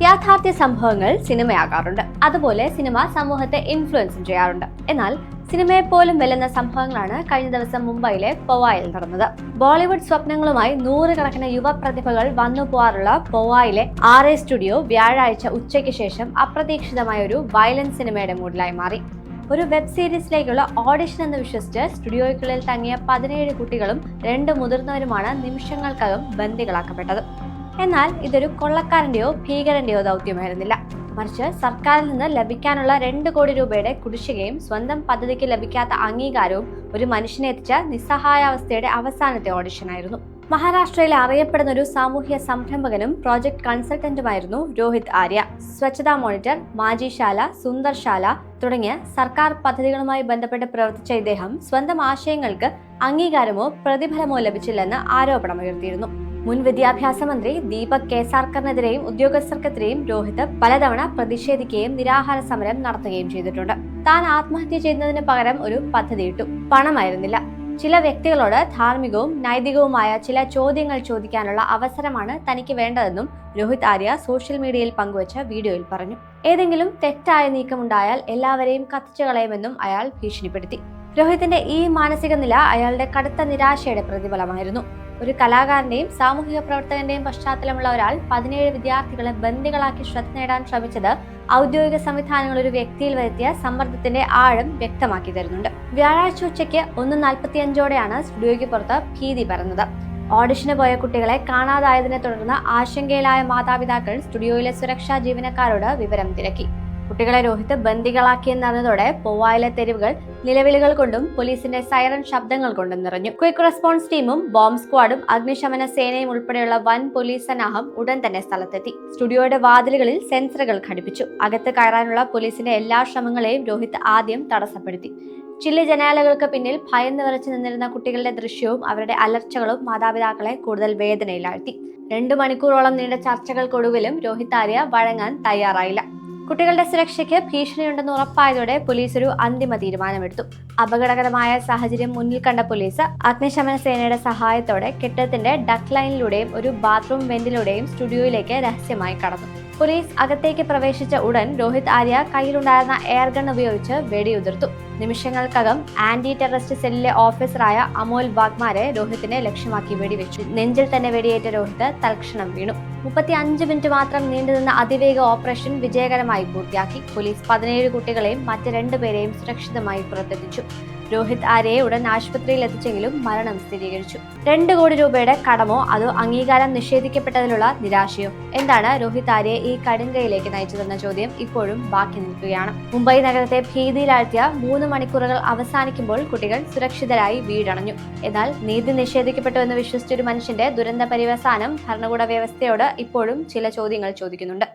യാഥാർത്ഥ്യ സംഭവങ്ങൾ സിനിമയാകാറുണ്ട്. അതുപോലെ സിനിമ സമൂഹത്തെ ഇൻഫ്ലുവൻസും ചെയ്യാറുണ്ട്. എന്നാൽ സിനിമയെ പോലും വെല്ലുന്ന സംഭവങ്ങളാണ് കഴിഞ്ഞ ദിവസം മുംബൈയിലെ പവായിൽ നടന്നത്. ബോളിവുഡ് സ്വപ്നങ്ങളുമായി നൂറുകണക്കിന് യുവ പ്രതിഭകൾ വന്നു പോകാറുള്ള പവായിലെ RA സ്റ്റുഡിയോ വ്യാഴാഴ്ച ഉച്ചയ്ക്ക് ശേഷം അപ്രതീക്ഷിതമായ ഒരു വയലൻസ് സിനിമയുടെ മൂഡിലായി മാറി. ഒരു വെബ് സീരീസിലേക്കുള്ള ഓഡിഷൻ എന്ന് വിശ്വസിച്ച് സ്റ്റുഡിയോയ്ക്കുള്ളിൽ തങ്ങിയ 17 കുട്ടികളും 2 മുതിർന്നവരുമാണ് നിമിഷങ്ങൾക്കകം ബന്ദികളാക്കപ്പെട്ടത്. എന്നാൽ ഇതൊരു കൊള്ളക്കാരന്റെയോ ഭീകരന്റെയോ ദൗത്യമായിരുന്നില്ല. മറിച്ച് സർക്കാരിൽ നിന്ന് ലഭിക്കാനുള്ള 2 കോടി രൂപയുടെ കുടിശ്ശികയും സ്വന്തം പദ്ധതിക്ക് ലഭിക്കാത്ത അംഗീകാരവും ഒരു മനുഷ്യനെ എത്തിച്ച നിസ്സഹായാവസ്ഥയുടെ അവസാനത്തെ ഓഡിഷനായിരുന്നു. മഹാരാഷ്ട്രയിൽ അറിയപ്പെടുന്ന ഒരു സാമൂഹ്യ സംരംഭകനും പ്രോജക്ട് കൺസൾട്ടന്റുമായിരുന്നു രോഹിത് ആര്യ. സ്വച്ഛതാ മോണിറ്റർ, മാജിശാല, സുന്ദർശാല തുടങ്ങിയ സർക്കാർ പദ്ധതികളുമായി ബന്ധപ്പെട്ട് പ്രവർത്തിച്ച ഇദ്ദേഹം സ്വന്തം ആശയങ്ങൾക്ക് അംഗീകാരമോ പ്രതിഫലമോ ലഭിച്ചില്ലെന്ന് ആരോപണമുയർത്തിയിരുന്നു. മുൻ വിദ്യാഭ്യാസ മന്ത്രി ദീപക് കേസാർക്കറിനെതിരെയും ഉദ്യോഗസ്ഥർക്കെതിരെയും രോഹിത് പലതവണ പ്രതിഷേധിക്കുകയും നിരാഹാര സമരം നടത്തുകയും ചെയ്തിട്ടുണ്ട്. താൻ ആത്മഹത്യ ചെയ്യുന്നതിന് പകരം ഒരു പദ്ധതിയിട്ടു. പണമായിരുന്നില്ല. ചില വ്യക്തികളോട് ധാർമ്മികവും നൈതികവുമായ ചില ചോദ്യങ്ങൾ ചോദിക്കാനുള്ള അവസരമാണ് തനിക്ക് വേണ്ടതെന്നും രോഹിത് ആര്യ സോഷ്യൽ മീഡിയയിൽ പങ്കുവച്ച വീഡിയോയിൽ പറഞ്ഞു. ഏതെങ്കിലും തെറ്റായ നീക്കമുണ്ടായാൽ എല്ലാവരെയും കത്തിച്ചു കളയുമെന്നും അയാൾ ഭീഷണിപ്പെടുത്തി. രോഹിത്തിന്റെ ഈ മാനസിക നില അയാളുടെ കടുത്ത നിരാശയുടെ പ്രതിഫലമായിരുന്നു. ഒരു കലാകാരന്റെയും സാമൂഹിക പ്രവർത്തകന്റെയും പശ്ചാത്തലമുള്ള ഒരാൾ 17 വിദ്യാർത്ഥികളെ ബന്ദികളാക്കി ശ്രദ്ധ നേടാൻ ശ്രമിച്ചത് ഔദ്യോഗിക സംവിധാനങ്ങൾ ഒരു വ്യക്തിയിൽ വരുത്തിയ സമ്മർദ്ദത്തിന്റെ ആഴം വ്യക്തമാക്കി തരുന്നുണ്ട്. വ്യാഴാഴ്ച ഉച്ചയ്ക്ക് 1:45 സ്റ്റുഡിയോയ്ക്ക് പുറത്ത് ഭീതി പരന്നത്. ഓഡിഷന് പോയ കുട്ടികളെ കാണാതായതിനെ തുടർന്ന് ആശങ്കയിലായ മാതാപിതാക്കൾ സ്റ്റുഡിയോയിലെ സുരക്ഷാ ജീവനക്കാരോട് വിവരം തിരക്കി. കുട്ടികളെ രോഹിത് ബന്ദികളാക്കിയെന്നറിഞ്ഞതോടെ പവായിലെ തെരുവുകൾ നിലവിളികൾ കൊണ്ടും പോലീസിന്റെ സൈറൻ ശബ്ദങ്ങൾ കൊണ്ടും നിറഞ്ഞു. ക്വിക്ക് റെസ്പോൺസ് ടീമും ബോംബ് സ്ക്വാഡും അഗ്നിശമന സേനയും ഉൾപ്പെടെയുള്ള വൻ പോലീസ് സന്നാഹം ഉടൻ തന്നെ സ്ഥലത്തെത്തി. സ്റ്റുഡിയോയുടെ വാതിലുകളിൽ സെൻസറുകൾ ഘടിപ്പിച്ചു. അകത്ത് കയറാനുള്ള പോലീസിന്റെ എല്ലാ ശ്രമങ്ങളെയും രോഹിത് ആദ്യം തടസ്സപ്പെടുത്തി. ചില്ല് ജനാലകൾക്ക് പിന്നിൽ ഭയന്ന് വിറച്ചു നിന്നിരുന്ന കുട്ടികളുടെ ദൃശ്യവും അവരുടെ അലർച്ചകളും മാതാപിതാക്കളെ കൂടുതൽ വേദനയിലാഴ്ത്തി. 2 മണിക്കൂറോളം നീണ്ട ചർച്ചകൾക്കൊടുവിലും രോഹിത് ആര്യ വഴങ്ങാൻ തയ്യാറായില്ല. കുട്ടികളുടെ സുരക്ഷയ്ക്ക് ഭീഷണിയുണ്ടെന്ന് ഉറപ്പായതോടെ പോലീസ് ഒരു അന്തിമ തീരുമാനമെടുത്തു. അപകടകരമായ സാഹചര്യം മുന്നിൽ കണ്ട പോലീസ് അഗ്നിശമന സേനയുടെ സഹായത്തോടെ കെട്ടിടത്തിന്റെ ഡക്ക് ലൈനിലൂടെയും ഒരു ബാത്റൂം വെന്റിലൂടെയും സ്റ്റുഡിയോയിലേക്ക് രഹസ്യമായി കടന്നു. പോലീസ് അകത്തേക്ക് പ്രവേശിച്ച ഉടൻ രോഹിത് ആര്യ കയ്യിലുണ്ടായിരുന്ന എയർ ഗൺ ഉപയോഗിച്ച് വെടിയുതിർത്തു. നിമിഷങ്ങൾക്കകം ആന്റി ടെററിസ്റ്റ് സെല്ലിലെ ഓഫീസറായ അമോൽ വാഗ്മാരെ രോഹിത്തിനെ ലക്ഷ്യമാക്കി വെടിവെച്ചു. നെഞ്ചിൽ തന്നെ വെടിയേറ്റ രോഹിത് തൽക്ഷണം വീണു. 35 മിനിറ്റ് മാത്രം നീണ്ടുനിന്ന അതിവേഗ ഓപ്പറേഷൻ വിജയകരമായി പൂർത്തിയാക്കി. പോലീസ് 17 കുട്ടികളെയും മറ്റ് 2 പേരെയും സുരക്ഷിതമായി പുറത്തെത്തിച്ചു. രോഹിത് ആര്യയെ ഉടൻ ആശുപത്രിയിൽ എത്തിച്ചെങ്കിലും മരണം സ്ഥിരീകരിച്ചു. 2 കോടി രൂപയുടെ കടമോ അതോ അംഗീകാരം നിഷേധിക്കപ്പെട്ടതിലുള്ള നിരാശയോ? എന്താണ് രോഹിത് ആര്യയെ ഈ കടുങ്കയിലേക്ക് നയിച്ചതെന്ന ചോദ്യം ഇപ്പോഴും ബാക്കി നിൽക്കുകയാണ്. മുംബൈ നഗരത്തെ ഭീതിയിലാഴ്ത്തിയ 3 മണിക്കൂറുകൾ അവസാനിക്കുമ്പോൾ കുട്ടികൾ സുരക്ഷിതരായി വീടണഞ്ഞു. എന്നാൽ നീതി നിഷേധിക്കപ്പെട്ടു എന്ന് വിശ്വസിച്ചൊരു മനുഷ്യന്റെ ദുരന്ത പര്യവസാനം ഭരണകൂട വ്യവസ്ഥയോട് ഇപ്പോഴും ചില ചോദ്യങ്ങൾ ചോദിക്കുന്നുണ്ട്.